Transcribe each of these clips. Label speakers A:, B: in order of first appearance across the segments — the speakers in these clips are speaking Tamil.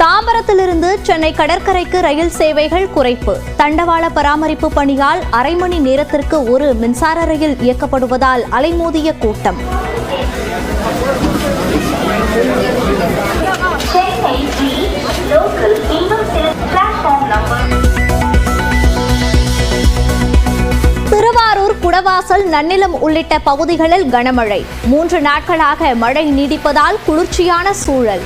A: தாம்பரத்திலிருந்து சென்னை கடற்கரைக்கு ரயில் சேவைகள் குறைப்பு. தண்டவாள பராமரிப்பு பணியால் அரை மணி நேரத்திற்கு ஒரு மின்சார ரயில் இயக்கப்படுவதால் அலைமோதிய கூட்டம். திருவாரூர், குடவாசல், நன்னிலம் உள்ளிட்ட பகுதிகளில் கனமழை. 3 நாட்களாக மழை நீடிப்பதால் குளிர்ச்சியான சூழல்.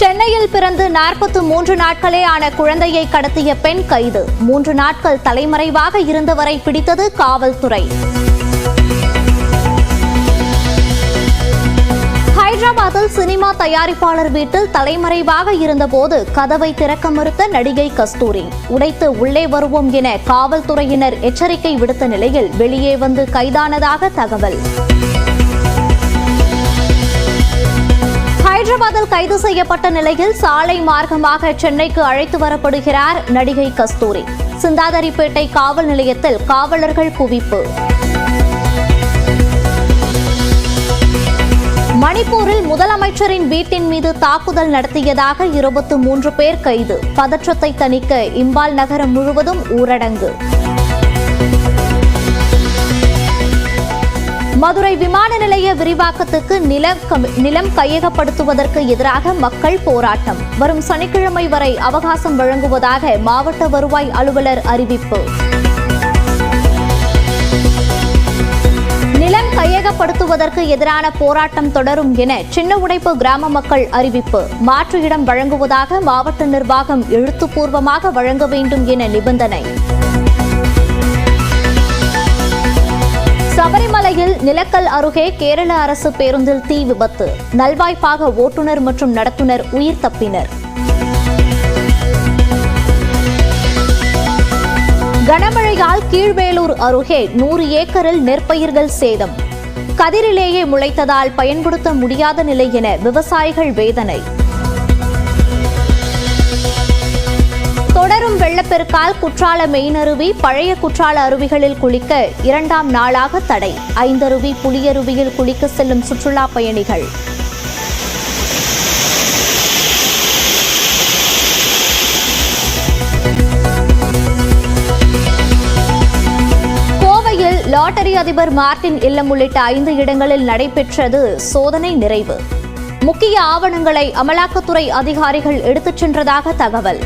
A: சென்னையில் பிறந்து 43 நாட்களே ஆன குழந்தையை கடத்திய பெண் கைது. 3 நாட்கள் தலைமறைவாக இருந்தவரை பிடித்தது காவல்துறை. ஹைதராபாத்தில் சினிமா தயாரிப்பாளர் வீட்டில் தலைமறைவாக இருந்தபோது கதவை திறக்க மறுத்த நடிகை கஸ்தூரி. உடைத்து உள்ளே வருவோம் என காவல்துறையினர் எச்சரிக்கை விடுத்த நிலையில் வெளியே வந்து கைதானதாக தகவல். ஹைதராபாத்தில் கைது செய்யப்பட்ட நிலையில் சாலை மார்க்கமாக சென்னைக்கு அழைத்து வரப்படுகிறார் நடிகை கஸ்தூரி. சிந்தாதிரிப்பேட்டை காவல் நிலையத்தில் காவலர்கள் குவிப்பு. மணிப்பூரில் முதலமைச்சரின் வீட்டின் மீது தாக்குதல் நடத்தியதாக 23 பேர் கைது. பதற்றத்தை தணிக்க இம்பால் நகரம் முழுவதும் ஊரடங்கு. மதுரை விமான நிலைய விரிவாக்கத்துக்கு நிலம் கையகப்படுத்துவதற்கு எதிராக மக்கள் போராட்டம். வரும் சனிக்கிழமை வரை அவகாசம் வழங்குவதாக மாவட்ட வருவாய் அலுவலர் அறிவிப்பு. நிலம் கையகப்படுத்துவதற்கு எதிரான போராட்டம் தொடரும் என சின்ன உடைப்பு கிராம மக்கள் அறிவிப்பு. மாற்று இடம் வழங்குவதாக மாவட்ட நிர்வாகம் எழுத்துப்பூர்வமாக வழங்க வேண்டும் என நிபந்தனை. சபரிமலையில் நிலக்கல் அருகே கேரள அரசு பேருந்தில் தீ விபத்து. நல்வாய்ப்பாக ஓட்டுநர் மற்றும் நடத்துனர் உயிர் தப்பினர். கனமழையால் கீழ்வேலூர் அருகே 100 ஏக்கரில் நெற்பயிர்கள் சேதம். கதிரிலேயே முளைத்ததால் பயன்படுத்த முடியாத நிலை என விவசாயிகள் வேதனை. தொடரும் வெள்ளப்பெருக்கால் குற்றால மெயினருவி, பழைய குற்றால அருவிகளில் குளிக்க 2ஆம் நாளாக தடை. ஐந்தருவி, புலியருவியில் குளிக்க செல்லும் சுற்றுலா பயணிகள். கோவையில் லாட்டரி அதிபர் மார்டின் இல்லம் உள்ளிட்ட 5 இடங்களில் நடைபெற்றது சோதனை நிறைவு. முக்கிய ஆவணங்களை அமலாக்கத்துறை அதிகாரிகள் எடுத்துச் சென்றதாக தகவல்.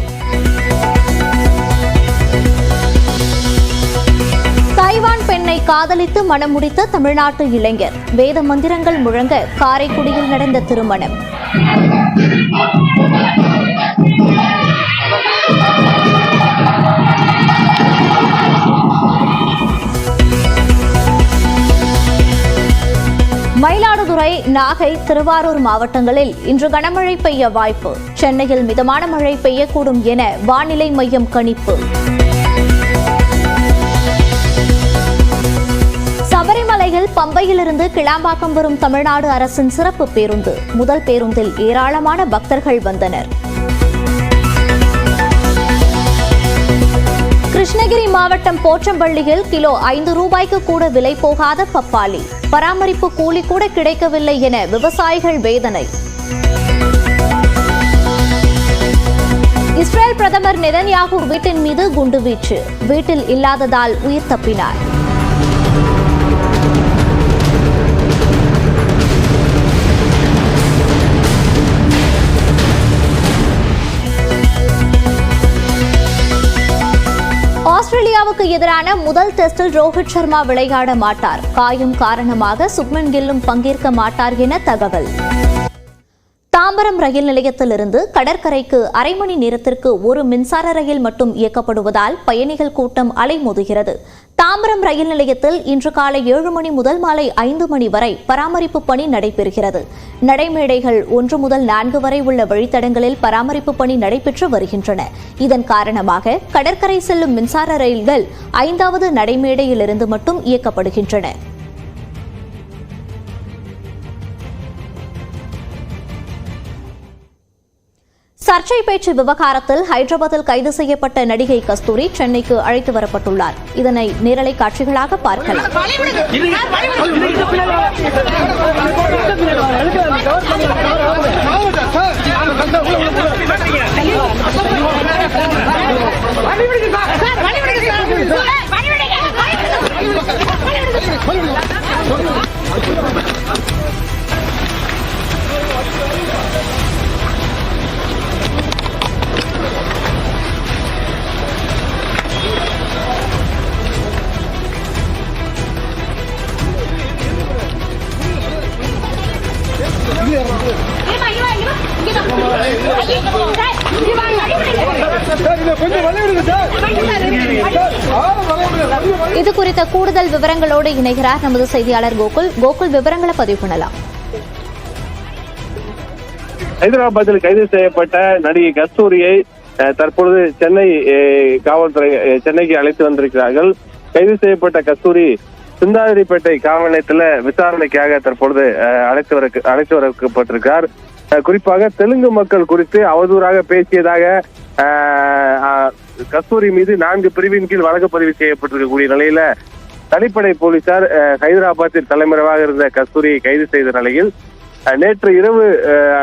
A: தைவான் பெண்ணை காதலித்து மனம் முடித்த தமிழ்நாட்டு இளைஞர். வேத மந்திரங்கள் முழங்க காரைக்குடியில் நடந்த திருமணம். மயிலாடுதுறை, நாகை, திருவாரூர் மாவட்டங்களில் இன்று கனமழை பெய்ய வாய்ப்பு. சென்னையில் மிதமான மழை பெய்யக்கூடும் என வானிலை மையம் கணிப்பு. சபரிமலையில் பம்பையிலிருந்து கிளாம்பாக்கம் வரும் தமிழ்நாடு அரசின் சிறப்பு பேருந்து. முதல் பேருந்தில் ஏராளமான பக்தர்கள் வந்தனர். கிருஷ்ணகிரி மாவட்டம் போச்சம்பள்ளியில் கிலோ 5 ரூபாய்க்கு கூட விலை போகாத பப்பாளி. பராமரிப்பு கூலி கூட கிடைக்கவில்லை என விவசாயிகள் வேதனை. இஸ்ரேல் பிரதமர் நெதன்யாகு வீட்டின் மீது குண்டுவீச்சு. வீட்டில் இல்லாததால் உயிர் தப்பினார். ஆஸ்திரேலியாவுக்கு எதிரான முதல் டெஸ்டில் ரோஹித் சர்மா விளையாட மாட்டார். காயம் காரணமாக சுப்மன் கில்லும் பங்கேற்க மாட்டார் என தகவல். தாம்பரம் ரயில் நிலையத்திலிருந்து கடற்கரைக்கு அரை மணி நேரத்திற்கு ஒரு மின்சார ரயில் மட்டும் இயக்கப்படுவதால் பயணிகள் கூட்டம் அலைமோதுகிறது. தாம்பரம் ரயில் நிலையத்தில் இன்று காலை 7 மணி முதல் மாலை 5 மணி வரை பராமரிப்பு பணி நடைபெறுகிறது. நடைமேடைகள் 1 முதல் 4 வரை உள்ள வழித்தடங்களில் பராமரிப்பு பணி நடைபெற்று வருகின்றன. இதன் காரணமாக கடற்கரை செல்லும் மின்சார ரயில்கள் 5வது நடைமேடையிலிருந்து மட்டும் இயக்கப்படுகின்றன. சர்ச்சை பேச்சு விவகாரத்தில் ஹைதராபாத்தில் கைது செய்யப்பட்ட நடிகை கஸ்தூரி சென்னைக்கு அழைத்து வரப்பட்டுள்ளார். இதனை நேரலை காட்சிகளாக பார்க்கலாம். இது குறித்த கூடுதல் விவரங்களோடு இணைகிறார் நமது செய்தியாளர் கோகுல். கோகுல், விவரங்களை பதிவு பண்ணலாம்.
B: ஹைதராபாத்தில் கைது செய்யப்பட்ட நடிகை கஸ்தூரியை தற்பொழுது சென்னை காவல்துறை சென்னைக்கு அழைத்து வந்திருக்கிறார்கள். கைது செய்யப்பட்ட கஸ்தூரி சிந்தாதிரிப்பேட்டை காவல் நிலையத்துல விசாரணைக்காக தற்பொழுது அழைத்து வரப்பட்டிருக்கிறார். குறிப்பாக தெலுங்கு மக்கள் குறித்து அவதூறாக பேசியதாக கஸ்தூரி மீது 4 பிரிவின் கீழ் வழக்கு பதிவு செய்யப்பட்டிருக்கக்கூடிய நிலையில தனிப்படை போலீசார் ஹைதராபாத்தில் தலைமறைவாக இருந்த கஸ்தூரியை கைது செய்த நிலையில் நேற்று இரவு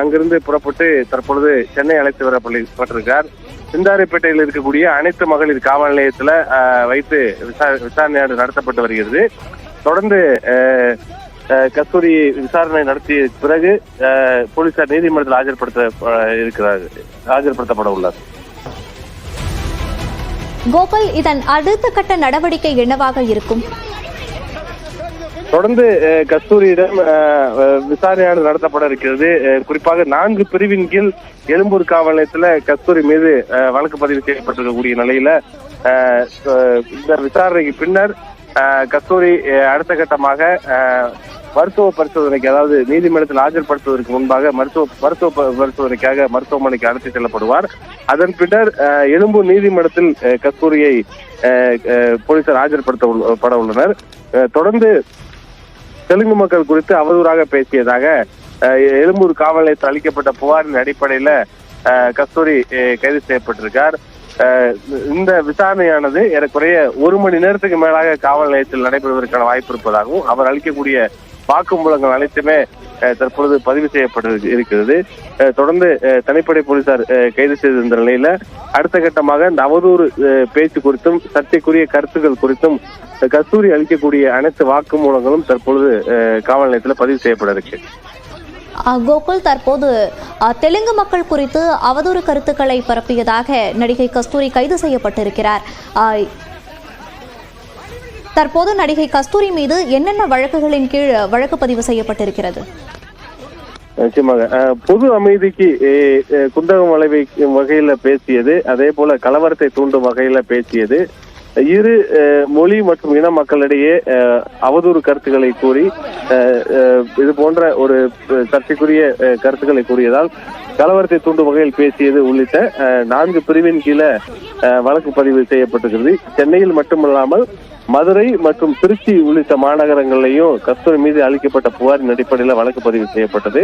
B: அங்கிருந்து புறப்பட்டு தற்பொழுது சென்னை அழைத்து வரப்பட்டிருக்கார். சிந்தாரிப்பேட்டையில் இருக்கக்கூடிய அனைத்து மகளிர் காவல் நிலையத்துல வைத்து விசாரணை நடத்தப்பட்டு வருகிறது. தொடர்ந்து கஸ்தூரி விசாரணை நடத்திய பிறகு போலீசார் நீதிமன்றத்தில் ஆஜர்படுத்தப்பட உள்ளார்.
A: கோகுல், இதன் அடுத்த கட்ட நடவடிக்கை என்னவாக இருக்கும்?
B: தொடர்ந்து கஸ்தூரியிடம் விசாரணையானது நடத்தப்பட இருக்கிறது. குறிப்பாக 4 பிரிவின் கீழ் எழும்பூர் காவல் நிலையத்துல கஸ்தூரி மீது வழக்கு பதிவு செய்யப்பட்டிருக்கக்கூடிய நிலையில இந்த விசாரணைக்கு பின்னர் கஸ்தூரி அடுத்த கட்டமாக மருத்துவ பரிசோதனைக்கு, அதாவது நீதிமன்றத்தில் ஆஜர்படுத்துவதற்கு முன்பாக மருத்துவ பரிசோதனைக்காக மருத்துவமனைக்கு அழைத்து செல்லப்படுவார். அதன் பின்னர் எழும்பூர் நீதிமன்றத்தில் கஸ்தூரியை போலீசார் ஆஜர்படுத்தப்பட உள்ளனர். தொடர்ந்து தெலுங்கு மக்கள் குறித்து அவதூறாக பேசியதாக எழும்பூர் காவல் நிலையத்தில் அளிக்கப்பட்ட புகாரின் அடிப்படையில கஸ்தூரி கைது செய்யப்பட்டிருக்கார். இந்த விசாரணையானது ஏறக்குறைய 1 மணி நேரத்துக்கு மேலாக காவல் நிலையத்தில் நடைபெறுவதற்கான வாய்ப்பு இருப்பதாகவும் அவர் அளிக்கக்கூடிய வாக்குமூலங்கள் அனைத்துமே தற்பொழுது பதிவு செய்யப்பட்டு இருக்கிறது. தொடர்ந்து தனிப்படை போலீசார் கைது செய்திருந்த நிலையில அடுத்த கட்டமாக இந்த அவதூறு பேச்சு குறித்தும் சர்ச்சைக்குரிய கருத்துக்கள் குறித்தும் கஸ்தூரி அளிக்கக்கூடிய அனைத்து வாக்குமூலங்களும் தற்பொழுது காவல் நிலையத்தில் பதிவு செய்யப்பட இருக்கு.
A: கோகுல், தற்போது தெலுங்கு மக்கள் குறித்து அவதூறு கருத்துக்களை பரப்பியதாக நடிகை கஸ்தூரி கைது செய்யப்பட்டிருக்கிறார். தற்போது நடிகை கஸ்தூரி மீது என்னென்ன வழக்குகளின் கீழ் வழக்கு பதிவு செய்யப்பட்டிருக்கிறது?
B: நிச்சயமாக பொது அமைதிக்கு குந்தகம் விளைவிக்கும் வகையில பேசியது, அதே போல கலவரத்தை தூண்டும் வகையில பேசியது, இரு மொழி மற்றும் இன மக்களிடையே அவதூறு கருத்துக்களை கூறி இது போன்ற ஒரு சர்ச்சைக்குரிய கருத்துக்களை கூறியதால் கலவரத்தை தூண்டும் வகையில் பேசியது உள்ளிட்ட 4 பிரிவின் கீழே வழக்கு பதிவு செய்யப்பட்டிருக்கிறது. சென்னையில் மட்டுமல்லாமல் மதுரை மற்றும் திருச்சி உள்ளிட்ட மாநகரங்களிலையும் கஸ்தூரி மீது அளிக்கப்பட்ட புகாரின் அடிப்படையில் வழக்கு பதிவு செய்யப்பட்டது.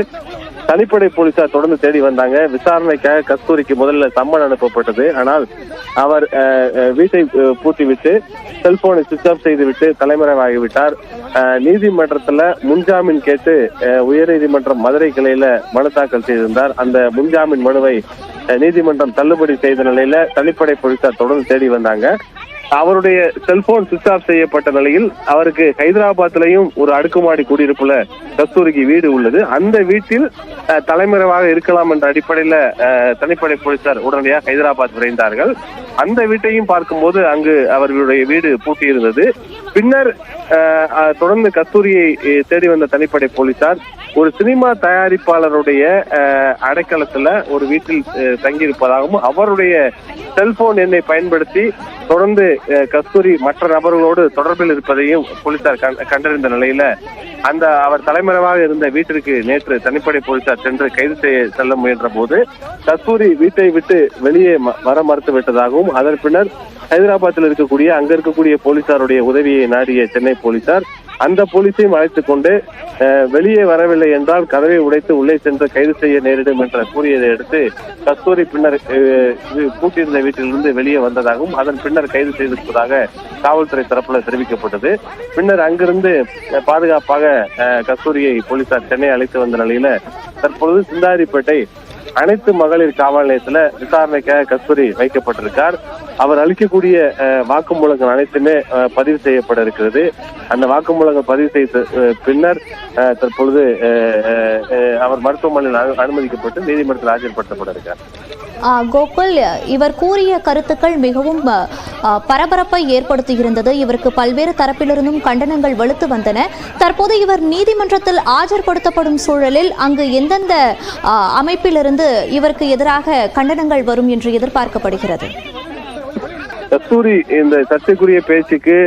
B: தனிப்படை போலீசார் தொடர்ந்து தேடி வந்தாங்க. விசாரணைக்காக கஸ்தூரிக்கு முதல்ல சம்மன் அனுப்பப்பட்டது. ஆனால் அவர் வீட்டை பூட்டிவிட்டு செல்போனை சுவிட்ச் ஆஃப் செய்துவிட்டு தலைமறைவாகிவிட்டார். நீதிமன்றத்துல முன்ஜாமீன் கேட்டு உயர்நீதிமன்றம் மதுரை கிளையில மனு தாக்கல் செய்திருந்தார். அந்த முன்ஜாமீன் மனுவை நீதிமன்றம் தள்ளுபடி செய்த நிலையில தனிப்படை போலீசார் தொடர்ந்து தேடி வந்தாங்க. அவருடைய செல்போன் சுவிட்ச் ஆஃப் செய்யப்பட்ட நிலையில் அவருக்கு ஹைதராபாத்திலையும் ஒரு அடுக்குமாடி குடியிருப்புல கஸ்தூரிக்கு வீடு உள்ளது. அந்த வீட்டில் தலைமறைவாக இருக்கலாம் என்ற அடிப்படையில தனிப்படை போலீசார் உடனடியாக ஹைதராபாத் விரைந்தார்கள். அந்த வீட்டையும் பார்க்கும்போது அங்கு அவர்களுடைய வீடு பூட்டியிருந்தது. பின்னர் தொடர்ந்து கஸ்தூரியை தேடி வந்த தனிப்படை போலீசார் ஒரு சினிமா தயாரிப்பாளருடைய அடைக்கலத்துல ஒரு வீட்டில் தங்கியிருப்பதாகவும் அவருடைய செல்போன் எண்ணை பயன்படுத்தி தொடர்ந்து கஸ்தூரி மற்ற நபர்களோடு தொடர்பில் இருப்பதையும் போலீசார் கண்டறிந்த நிலையில அந்த அவர் தலைமறைவாக இருந்த வீட்டிற்கு நேற்று தனிப்படை போலீசார் சென்று கைது செய்ய செல்ல முயன்ற போது கஸ்தூரி வீட்டை விட்டு வெளியே வர மறுத்து விட்டதாகவும் அதன் பின்னர் ஹைதராபாத்தில் அங்க இருக்கக்கூடிய போலீசாருடைய உதவியை நாடிய சென்னை போலீசார் அந்த போலீஸையும் அழைத்துக் கொண்டு வெளியே வரவில்லை என்றால் கதவை உடைத்து உள்ளே சென்று கைது செய்ய நேரிடும் என்று கூறியதை அடுத்து கஸ்தூரி பின்னர் கூட்டியிருந்த வீட்டிலிருந்து வெளியே வந்ததாகவும் அதன் பின்னர் கைது செய்திருப்பதாக காவல்துறை தரப்புல தெரிவிக்கப்பட்டது. பின்னர் அங்கிருந்து பாதுகாப்பாக கஸ்தூரியை போலீசார் சென்னை அழைத்து வந்த நிலையில தற்பொழுது சிந்தாதிரிப்பேட்டை அனைத்து மகளிர் காவல் நிலையத்துல விசாரணைக்காக கஸ்தூரி வைக்கப்பட்டிருக்கார். அவர் அளிக்கக்கூடிய வாக்குமூலங்கள் அனைத்துமே பதிவு செய்யப்பட இருக்கிறது. அந்த வாக்குமூலங்கள் பதிவு செய்த பின்னர் தற்பொழுது அவர் மருத்துவமனையில் அனுமதிக்கப்பட்டு நீதிமன்றத்தில் ஆஜர்படுத்தப்பட இருக்கார்.
A: கோகுல், இவர் கூறிய கருத்துக்கள் மிகவும் பரபரப்பை ஏற்படுத்தியிருந்தது. இவருக்கு பல்வேறு தரப்பிலிருந்தும் கண்டனங்கள் வலுத்து வந்தன. தற்போது இவர் நீதிமன்றத்தில் ஆஜர்படுத்தப்படும் சூழலில் அங்கு எந்தெந்த அமைப்பிலிருந்து இவருக்கு எதிராக கண்டனங்கள் வரும் என்று எதிர்பார்க்கப்படுகிறது?
B: கஸ்தூரி இந்த சர்ச்சைக்குரிய பேச்சுக்கு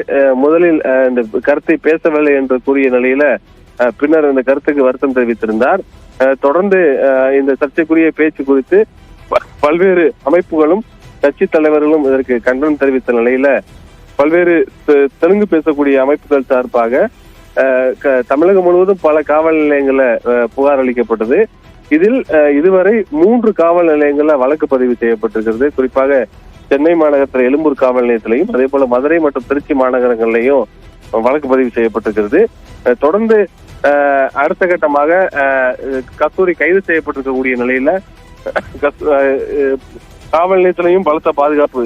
B: முதலில் இந்த கருத்தை பேசவில்லை என்று கூறிய நிலையில பின்னர் இந்த கருத்துக்கு வருத்தம் தெரிவித்திருந்தார். தொடர்ந்து இந்த சர்ச்சைக்குரிய பேச்சு குறித்து பல்வேறு அமைப்புகளும் கட்சி தலைவர்களும் இதற்கு கண்டனம் தெரிவித்த நிலையில பல்வேறு தெலுங்கு பேசக்கூடிய அமைப்புகள் சார்பாக தமிழகம் முழுவதும் பல காவல் நிலையங்கள்ல புகார் அளிக்கப்பட்டது. இதில் இதுவரை 3 காவல் நிலையங்கள்ல வழக்கு பதிவு செய்யப்பட்டிருக்கிறது. குறிப்பாக சென்னை மாநகரத்தில் எழும்பூர் காவல் நிலையத்திலையும் அதே போல மதுரை மற்றும் திருச்சி மாநகரங்கள்லையும் வழக்கு பதிவு செய்யப்பட்டிருக்கிறது. தொடர்ந்து அடுத்த கட்டமாக கஸ்தூரி கைது செய்யப்பட்டிருக்கக்கூடிய நிலையில காவல் நிலையத்திலையும் பலத்த பாதுகாப்பு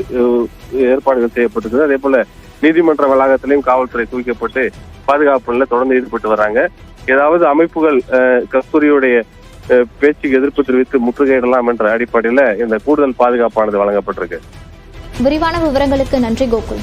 B: ஏற்பாடுகள் செய்யப்பட்டிருக்கிறது. அதே போல நீதிமன்ற வளாகத்திலையும் காவல்துறை குவிக்கப்பட்டு பாதுகாப்புல தொடர்ந்து ஈடுபட்டு வராங்க. ஏதாவது அமைப்புகள் கஸ்தூரியுடைய பேச்சுக்கு எதிர்ப்பு தெரிவித்து முற்றுகையிடலாம் என்ற அடிப்படையில இந்த கூடுதல் பாதுகாப்பானது வழங்கப்பட்டிருக்கு.
A: விரிவான விவரங்களுக்கு நன்றி கோகுல்.